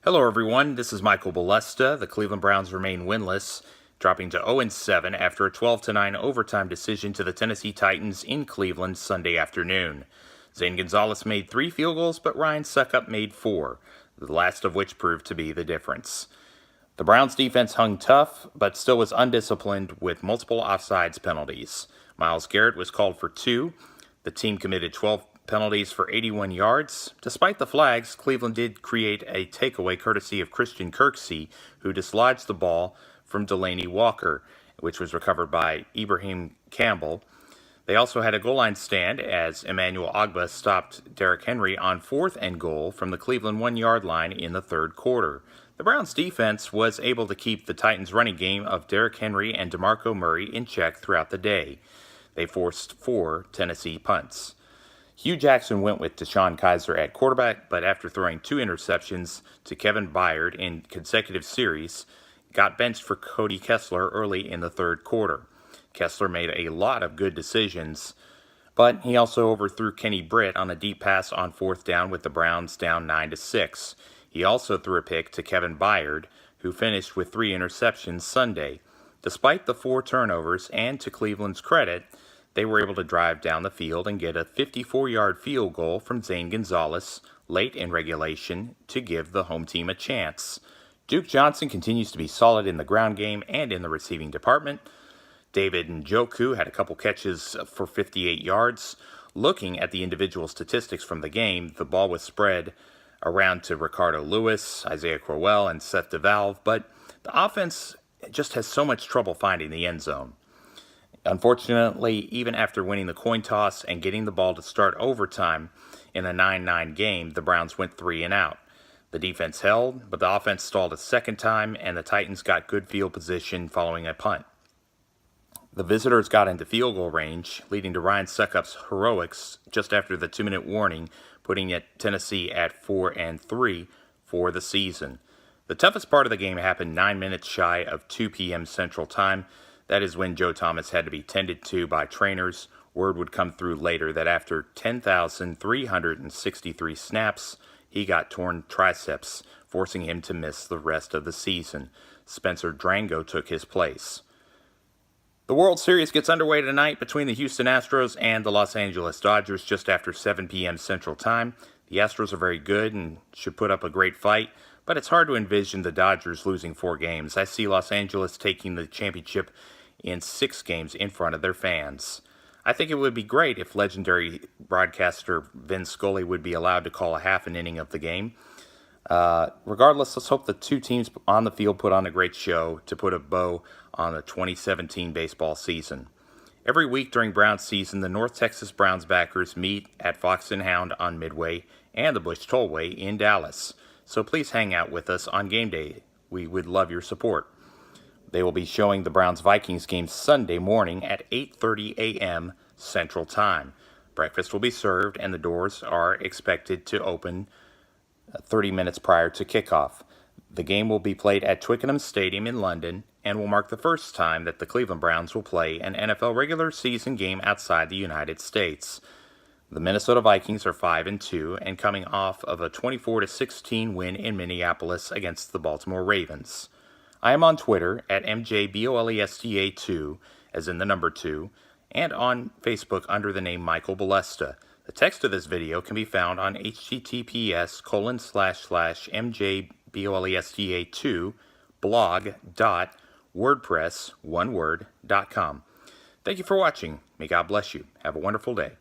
Hello everyone, this is Michael Balesta. The Cleveland Browns remain winless, dropping to 0-7 after a 12-9 overtime decision to the Tennessee Titans in Cleveland Sunday afternoon. Zane Gonzalez made 3 field goals, but Ryan Succop made 4, the last of which proved to be the difference. The Browns defense hung tough, but still was undisciplined with multiple offsides penalties. Myles Garrett was called for 2. The team committed 12 penalties for 81 yards. Despite the flags, Cleveland did create a takeaway courtesy of Christian Kirksey, who dislodged the ball from Delanie Walker, which was recovered by Ibrahim Campbell. They also had a goal line stand as Emmanuel Ogbah stopped Derrick Henry on 4th and goal from the Cleveland 1-yard line in the third quarter. The Browns defense was able to keep the Titans' running game of Derrick Henry and DeMarco Murray in check throughout the day. They forced 4 Tennessee punts. Hugh Jackson went with Deshaun Kaiser at quarterback, but after throwing 2 interceptions to Kevin Byard in consecutive series, got benched for Cody Kessler early in the third quarter. Kessler made a lot of good decisions, but he also overthrew Kenny Britt on a deep pass on 4th down with the Browns down 9-6. He also threw a pick to Kevin Byard, who finished with 3 interceptions Sunday. Despite the 4 turnovers, and to Cleveland's credit, they were able to drive down the field and get a 54-yard field goal from Zane Gonzalez late in regulation to give the home team a chance. Duke Johnson continues to be solid in the ground game and in the receiving department. David Njoku had a couple catches for 58 yards. Looking at the individual statistics from the game, the ball was spread around to Ricardo Lewis, Isaiah Crowell, and Seth DeValve, but the offense just has so much trouble finding the end zone. Unfortunately, even after winning the coin toss and getting the ball to start overtime in a 9-9 game, the Browns went 3 and out. The defense held, but the offense stalled a second time, and the Titans got good field position following a punt. The visitors got into field goal range, leading to Ryan Succop's heroics just after the 2-minute warning, putting Tennessee at 4-3 for the season. The toughest part of the game happened 9 minutes shy of 2 p.m. Central Time. That is when Joe Thomas had to be tended to by trainers. Word would come through later that after 10,363 snaps, he got torn triceps, forcing him to miss the rest of the season. Spencer Drango took his place. The World Series gets underway tonight between the Houston Astros and the Los Angeles Dodgers just after 7 p.m. Central Time. The Astros are very good and should put up a great fight, but it's hard to envision the Dodgers losing 4 games. I see Los Angeles taking the championship in 6 games in front of their fans. I think it would be great if legendary broadcaster Vin Scully would be allowed to call a half an inning of the game. Regardless, let's hope the 2 teams on the field put on a great show to put a bow on the 2017 baseball season. Every week during Browns season, the North Texas Browns backers meet at Fox and Hound on Midway and the Bush Tollway in Dallas. So please hang out with us on game day. We would love your support. They will be showing the Browns-Vikings game Sunday morning at 8:30 a.m. Central Time. Breakfast will be served and the doors are expected to open 30 minutes prior to kickoff. The game will be played at Twickenham Stadium in London and will mark the first time that the Cleveland Browns will play an NFL regular season game outside the United States. The Minnesota Vikings are 5-2 and coming off of a 24-16 win in Minneapolis against the Baltimore Ravens. I am on Twitter at MJBOLESTA2, as in the number 2, and on Facebook under the name Michael Balesta. The text of this video can be found on https://mjbolesta2 blog.wordpress.com. Thank you for watching. May God bless you. Have a wonderful day.